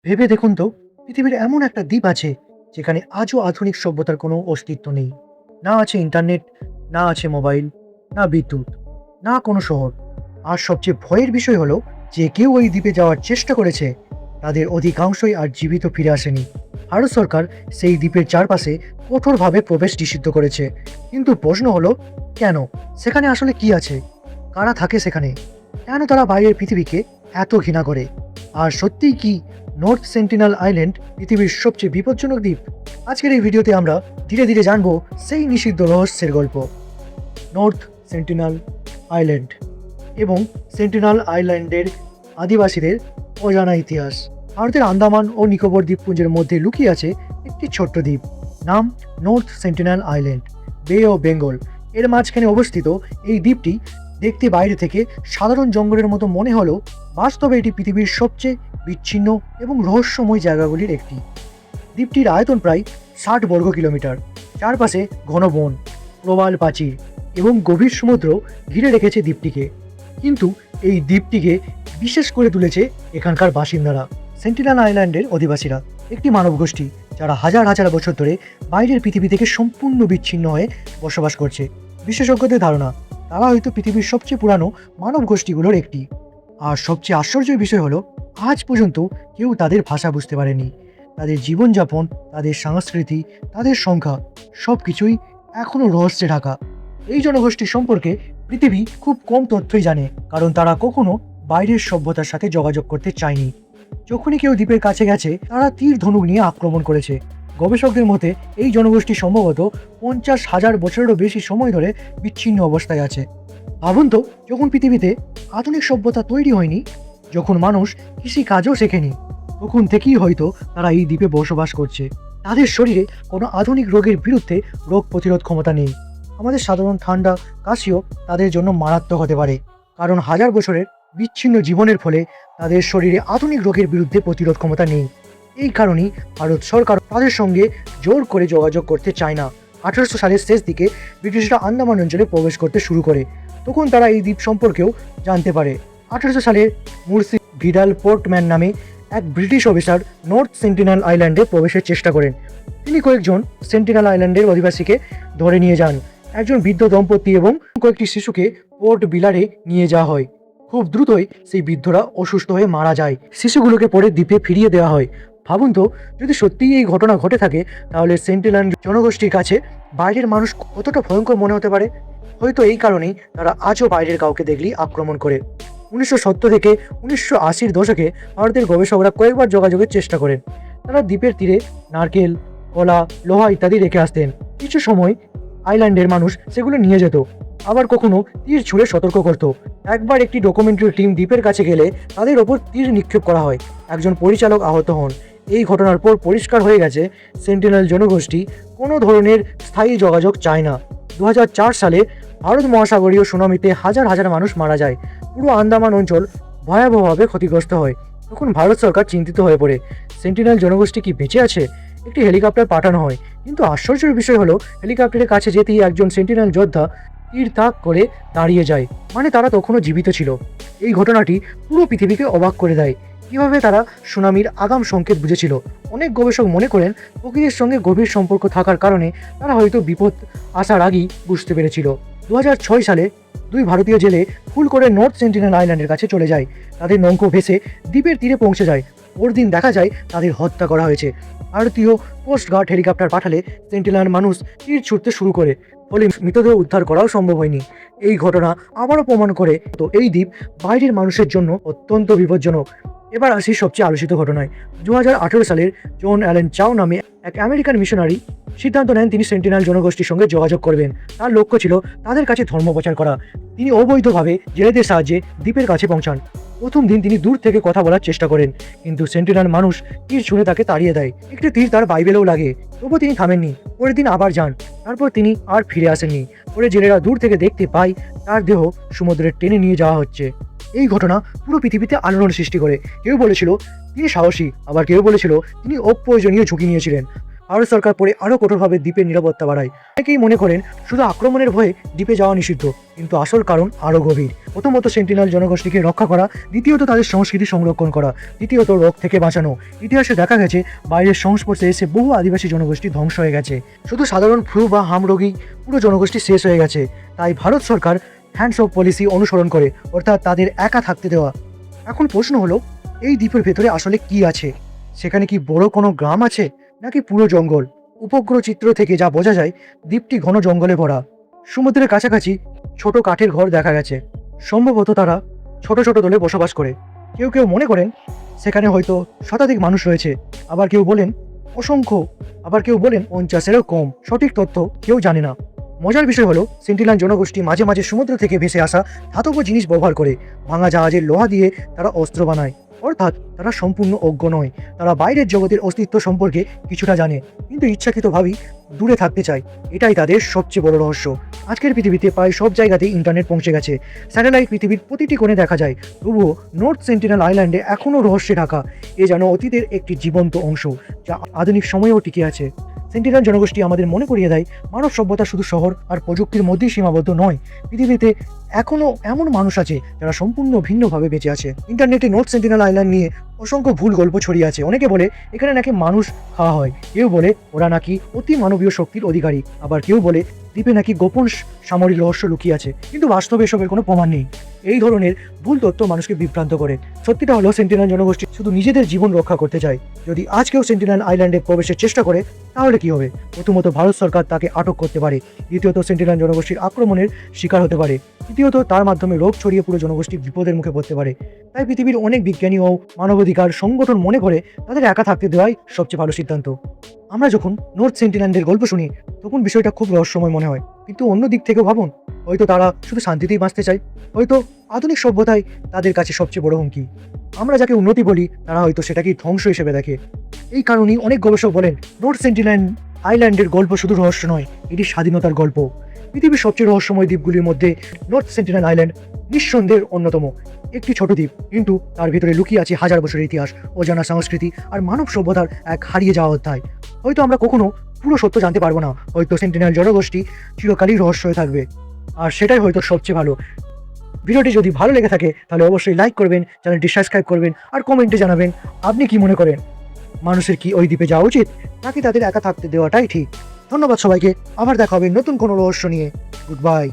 ভেবে দেখুন তো, পৃথিবীর এমন একটা দ্বীপ আছে যেখানে আজও আধুনিক সভ্যতার কোনো অস্তিত্ব নেই। না আছে ইন্টারনেট, না আছে মোবাইল, না বিদ্যুৎ, না কোনো শহর। আর সবচেয়ে ভয়ের বিষয় হলো যে কেউ ওই দ্বীপে যাওয়ার চেষ্টা করেছে, তাদের অধিকাংশই আর জীবিত ফিরে আসেনি। ভারত সরকার সেই দ্বীপের চারপাশে কঠোরভাবে প্রবেশ নিষিদ্ধ করেছে। কিন্তু প্রশ্ন হলো, কেন? সেখানে আসলে কি আছে? কারা থাকে সেখানে? কেন তারা বাইরের পৃথিবীকে এত ঘৃণা করে? আর সত্যিই কি নর্থ সেন্টিনেল আইল্যান্ড পৃথিবীর সবচেয়ে বিপজ্জনক দ্বীপ? আজকের এই ভিডিওতে আমরা ধীরে ধীরে জানবো সেই নিষিদ্ধ রহস্যের গল্প, নর্থ সেন্টিনেল আইল্যান্ড এবং সেন্টিনেল আইল্যান্ডের আদিবাসীদের অজানা ইতিহাস। ভারতের আন্দামান ও নিকোবর দ্বীপপুঞ্জের মধ্যে লুকিয়ে আছে একটি ছোট্ট দ্বীপ, নাম নর্থ সেন্টিনেল আইল্যান্ড, বে অফ বেঙ্গল। এর মাঝখানে অবস্থিত এই দ্বীপটি দেখতে বাইরে থেকে সাধারণ জঙ্গলের মতো মনে হলেও বাস্তবে এটি পৃথিবীর সবচেয়ে বিচ্ছিন্ন এবং রহস্যময় জায়গাগুলির একটি। দ্বীপটির আয়তন প্রায় 60 বর্গ কিলোমিটার। চারপাশে ঘন বন, প্রবাল প্রাচীর এবং গভীর সমুদ্র ঘিরে রেখেছে দ্বীপটিকে। কিন্তু এই দ্বীপটিকে বিশেষ করে তুলেছে এখানকার বাসিন্দারা, সেন্টিনেল আইল্যান্ডের অধিবাসীরা, একটি মানব গোষ্ঠী যারা হাজার হাজার বছর ধরে বাইরের পৃথিবী থেকে সম্পূর্ণ বিচ্ছিন্ন হয়ে বসবাস করছে। বিশেষজ্ঞদের ধারণা তারা হয়তো পৃথিবীর সবচেয়ে পুরানো মানব গোষ্ঠীগুলোর একটি। আর সবচেয়ে আশ্চর্যের বিষয় হলো, আজ পর্যন্ত কেউ তাদের ভাষা বুঝতে পারেনি। তাদের জীবনযাপন, তাদের সংস্কৃতি, তাদের সংখ্যা, সব কিছুই এখনও রহস্যে ঢাকা। এই জনগোষ্ঠী সম্পর্কে পৃথিবী খুব কম তথ্যই জানে, কারণ তারা কখনো বাইরের সভ্যতার সাথে যোগাযোগ করতে চায়নি। যখনই কেউ দ্বীপের কাছে গেছে, তারা তীর ধনুক নিয়ে আক্রমণ করেছে। গবেষকদের মতে এই জনগোষ্ঠী সম্ভবত 50,000 বছরেরও বেশি সময় ধরে বিচ্ছিন্ন অবস্থায় আছে। ভাবুন তো, যখন পৃথিবীতে আধুনিক সভ্যতা তৈরি হয়নি, যখন মানুষ কৃষি কাজও শেখেনি, তখন থেকেই হয়তো তারা এই দ্বীপে বসবাস করছে। তাদের শরীরে কোনো আধুনিক রোগের বিরুদ্ধে রোগ প্রতিরোধ ক্ষমতা নেই। আমাদের সাধারণ ঠান্ডা, কাশিও তাদের জন্য মারাত্মক হতে পারে, কারণ হাজার বছরের বিচ্ছিন্ন জীবনের ফলে তাদের শরীরে আধুনিক রোগের বিরুদ্ধে প্রতিরোধ ক্ষমতা নেই। এই কারণেই ভারত সরকার তাদের সঙ্গে জোর করে যোগাযোগ করতে চায় না। 1800 সালের শেষ দিকে ব্রিটিশরা আন্দামান অঞ্চলে প্রবেশ করতে শুরু করে। তখন তারা এই দ্বীপ সম্পর্কেও জানতে পারে। 1800 সালে মুর্সি ভিডাল পোর্টম্যান নামে এক ব্রিটিশ অফিসার নর্থ সেন্টিনেল আইল্যান্ডে প্রবেশের চেষ্টা করেন। তিনি কয়েকজন সেন্টিনেল আইল্যান্ডের অধিবাসীকে ধরে নিয়ে যান। একজন বৃদ্ধ দম্পতি এবং কয়েকটি শিশুকে পোর্ট বিলারে নিয়ে যাওয়া হয়। খুব দ্রুতই সেই বৃদ্ধরা অসুস্থ হয়ে মারা যায়। শিশুগুলোকে পরে দ্বীপে ফিরিয়ে দেওয়া হয়। ভাবুন তো, যদি সত্যিই এই ঘটনা ঘটে থাকে, তাহলে সেন্টিনেল জনগোষ্ঠীর কাছে বাইরের মানুষ কতটা ভয়ঙ্কর মনে হতে পারে। হয়তো এই কারণেই তারা আজও বাইরের কাউকে দেখলেই আক্রমণ করে। 1970 থেকে 1980-র দশকে ভারতের গবেষকরা কয়েকবার যোগাযোগের চেষ্টা করেন। তারা দ্বীপের তীরে নারকেল, কলা, লোহা ইত্যাদি রেখে আসতেন। কিছু সময় আইল্যান্ডের মানুষ সেগুলো নিয়ে যেত, আবার কখনো তীর ছুঁড়ে সতর্ক করত। একবার একটি ডকুমেন্টারি টিম দ্বীপের কাছে গেলে তাদের ওপর তীর নিক্ষেপ করা হয়। একজন পরিচালক আহত হন। এই ঘটনার পর পরিষ্কার হয়ে গেছে, সেন্টিনেল জনগোষ্ঠী কোনো ধরনের স্থায়ী যোগাযোগ চায় না। 2004 সালে ভারত মহাসাগরীয় সুনামিতে হাজার হাজার মানুষ মারা যায়। পুরো আন্দামান অঞ্চল ভয়াবহভাবে ক্ষতিগ্রস্ত হয়। তখন ভারত সরকার চিন্তিত হয়ে পড়ে, সেন্টিনেল জনগোষ্ঠী কি বেঁচে আছে? একটি হেলিকপ্টার পাঠানো হয়, কিন্তু আশ্চর্যের বিষয় হলো হেলিকপ্টারের কাছে যেতেই একজন সেন্টিনেল যোদ্ধা তীর তাক করে দাঁড়িয়ে যায়, মানে তারা তখনও জীবিত ছিল। এই ঘটনাটি পুরো পৃথিবীকে অবাক করে দেয়। কিভাবে তারা সুনামির আগাম সংকেত বুঝেছিল? অনেক গবেষক মনে করেন প্রকৃতির সঙ্গে গভীর সম্পর্ক থাকার কারণে তারা হয়তো বিপদ আসার আগেই বুঝতে পেরেছিল। 2006 সালে দুই ভারতীয় জেলে ভুল করে নর্থ সেন্টিনেল আইল্যান্ডের কাছে চলে যায়। তাদের নৌকো ভেসে দ্বীপের তীরে পৌঁছে যায়। পরদিন দেখা যায় তাদের হত্যা করা হয়েছে। ভারতীয় কোস্টগার্ড হেলিকপ্টার পাঠালে সেন্টিনেল মানুষ তীর ছুটতে শুরু করে, ফলে মৃতদেহ উদ্ধার করাও সম্ভব হয়নি। এই ঘটনা আবারও প্রমাণ করে তো এই দ্বীপ বাইরের মানুষের জন্য অত্যন্ত বিপজ্জনক। এবার আসি সবচেয়ে আলোচিত ঘটনায়। 2018 সালের জন অ্যালেন চাও নামে এক আমেরিকান মিশনারি সিদ্ধান্ত নেন তিনি সেন্টিনেল জনগোষ্ঠীর সঙ্গে যোগাযোগ করবেন। তার লক্ষ্য ছিল তাদের কাছে ধর্ম প্রচার করা। তিনি অবৈধভাবে জেলেদের সাহায্যে দ্বীপের কাছে পৌঁছান। প্রথম দিন তিনি দূর থেকে কথা বলার চেষ্টা করেন, কিন্তু সেন্টিনেল মানুষ তীর ছুঁড়ে তাকে তাড়িয়ে দেয়। একটি তীর তার বাইবেলেও লাগে, তবুও তিনি থামেননি। পরের দিন আবার যান, তারপর তিনি আর ফিরে আসেননি। পরে জেলেরা দূর থেকে দেখতে পায় তার দেহ সমুদ্রে টেনে নিয়ে যাওয়া হচ্ছে। এই ঘটনা পুরো পৃথিবীতে আলোড়ন সৃষ্টি করে। কেউ বলেছিল তিনি সাহসী, আবার কেউ বলেছিল তিনি অপ্রয়োজনীয় ঝুঁকি নিয়েছিলেন। ভারত সরকার পরে আরও কঠোরভাবে দ্বীপের নিরাপত্তা বাড়ায়। অনেকেই মনে করেন শুধু আক্রমণের ভয়ে দ্বীপে যাওয়া নিষিদ্ধ, কিন্তু আসল কারণ আরও গভীর। প্রথমত সেন্টিনেল জনগোষ্ঠীকে রক্ষা করা, দ্বিতীয়ত তাদের সংস্কৃতি সংরক্ষণ করা, তৃতীয়ত রোগ থেকে বাঁচানো। ইতিহাসে দেখা গেছে বাইরের সংস্পর্শে এসে বহু আদিবাসী জনগোষ্ঠী ধ্বংস হয়ে গেছে। শুধু সাধারণ ফ্লু বা হাম রোগী পুরো জনগোষ্ঠী শেষ হয়ে গেছে। তাই ভারত সরকার হ্যান্ডস অফ পলিসি অনুসরণ করে, অর্থাৎ তাদের একা থাকতে দেওয়া। এখন প্রশ্ন হলো, এই দ্বীপের ভেতরে আসলে কি আছে? সেখানে কি বড় কোনো গ্রাম আছে, নাকি পুরো জঙ্গল? উপগ্রহ চিত্র থেকে যা বোঝা যায়, দ্বীপটি ঘন জঙ্গলে ভরা। সমুদ্রের কাছাকাছি ছোট কাঠের ঘর দেখা গেছে। সম্ভবত তারা ছোট ছোট দলে বসবাস করে। কেউ কেউ মনে করেন সেখানে হয়তো শতাধিক মানুষ রয়েছে, আবার কেউ বলেন অসংখ্য, আবার কেউ বলেন 50-এরও কম। সঠিক তথ্য কেউ জানে না। মজার বিষয় হলো, সেন্টিনেল জনগোষ্ঠী মাঝে মাঝে সমুদ্র থেকে ভেসে আসা ধাতব জিনিস ব্যবহার করে। ভাঙা জাহাজের লোহা দিয়ে তারা অস্ত্র বানায়। অর্থাৎ তারা সম্পূর্ণ অজ্ঞ নয়। তারা বাইরের জগতের অস্তিত্ব সম্পর্কে কিছুটা জানে, কিন্তু ইচ্ছাকৃতভাবেই দূরে থাকতে চায়। এটাই তাদের সবচেয়ে বড় রহস্য। আজকের পৃথিবীতে প্রায় সব জায়গাতেই ইন্টারনেট পৌঁছে গেছে, স্যাটেলাইট পৃথিবীর প্রতিটি কোণে দেখা যায়। তবুও নর্থ সেন্টিনেল আইল্যান্ডে এখনও রহস্যে ঢাকা। এ যেন অতীতের একটি জীবন্ত অংশ, যা আধুনিক সময়েও টিকে আছে। সেন্টিনেল জনগোষ্ঠী আমাদের মনে করিয়ে দেয়, মানব সভ্যতা শুধু শহর আর প্রযুক্তির মধ্যেই সীমাবদ্ধ নয়। পৃথিবীতে এখনও এমন মানুষ আছে যারা সম্পূর্ণ ভিন্নভাবে বেঁচে আছে। ইন্টারনেটে নর্থ সেন্টিনেল আইল্যান্ড নিয়ে অসংখ্য ভুল গল্প ছড়িয়ে আছে। অনেকে বলে এখানে নাকি মানুষ খাওয়া হয়, কেউ বলে ওরা নাকি অতি মানবীয় শক্তির অধিকারী, আবার কেউ বলে দ্বীপে নাকি গোপন সামরিক রহস্য লুকিয়ে আছে। কিন্তু বাস্তবে এসবের কোনো প্রমাণ নেই। এই ধরনের ভুল তথ্য মানুষকে বিভ্রান্ত করে। সত্যিটা হলো, সেন্টিনেল জনগোষ্ঠী শুধু নিজেদের জীবন রক্ষা করতে চায়। যদি আজ কেউ সেন্টিনেল আইল্যান্ডে প্রবেশের চেষ্টা করে, তাহলে কি হবে? প্রথমত ভারত সরকার তাকে আটক করতে পারে। দ্বিতীয়ত সেন্টিনেল জনগোষ্ঠীর আক্রমণের শিকার হতে পারে। তৃতীয়ত তার মাধ্যমে রোগ ছড়িয়ে পুরো জনগোষ্ঠী বিপদের মুখে পড়তে পারে। তাই পৃথিবীর অনেক বিজ্ঞানী ও মানবাধিকার সংগঠন মনে করে তাদের একা থাকতে দেওয়াই সবচেয়ে ভালো সিদ্ধান্ত। আমরা যখন নর্থ সেন্টিনেলের গল্প শুনি, তখন বিষয়টা খুব রহস্যময় মনে হয়। কিন্তু অন্য দিক থেকেও ভাবুন, হয়তো তারা শুধু শান্তিতেই বাঁচতে চায়। হয়তো আধুনিক সভ্যতাই তাদের কাছে সবচেয়ে বড় হুমকি। আমরা যাকে উন্নতি বলি, তারা হয়তো সেটাকেই ধ্বংস হিসেবে দেখে। এই কারণেই অনেক গবেষক বলেন, নর্থ সেন্টিনেল আইল্যান্ডের গল্প শুধু রহস্য নয়, এটি স্বাধীনতার গল্প। পৃথিবীর সবচেয়ে রহস্যময় দ্বীপগুলির মধ্যে নর্থ সেন্টিনেল আইল্যান্ড নিঃসন্দেহে অন্যতম। একটি ছোট দ্বীপ, কিন্তু তার ভিতরে লুকিয়ে আছে হাজার বছরের ইতিহাস, অজানা সংস্কৃতি আর মানব সভ্যতার এক হারিয়ে যাওয়া অধ্যায়। হয়তো আমরা কখনো পুরো সত্য জানতে পারবো না, হয়তো সেন্টিনেল জনগোষ্ঠী চিরকালই রহস্য হয়ে থাকবে। আর সেটাই হয়তো সবচেয়ে ভালো। ভিডিওটি যদি ভালো লেগে থাকে, তাহলে অবশ্যই লাইক করবেন, চ্যানেলটি সাবস্ক্রাইব করবেন, আর কমেন্টে জানাবেন আপনি কি মনে করেন, মানুষের কি ওই দ্বীপে যাওয়া উচিত, নাকি তাদের একা থাকতে দেওয়াটাই ঠিক। ধন্যবাদ সবাইকে। আবার দেখা হবে নতুন কোনো রহস্য নিয়ে। Good bye.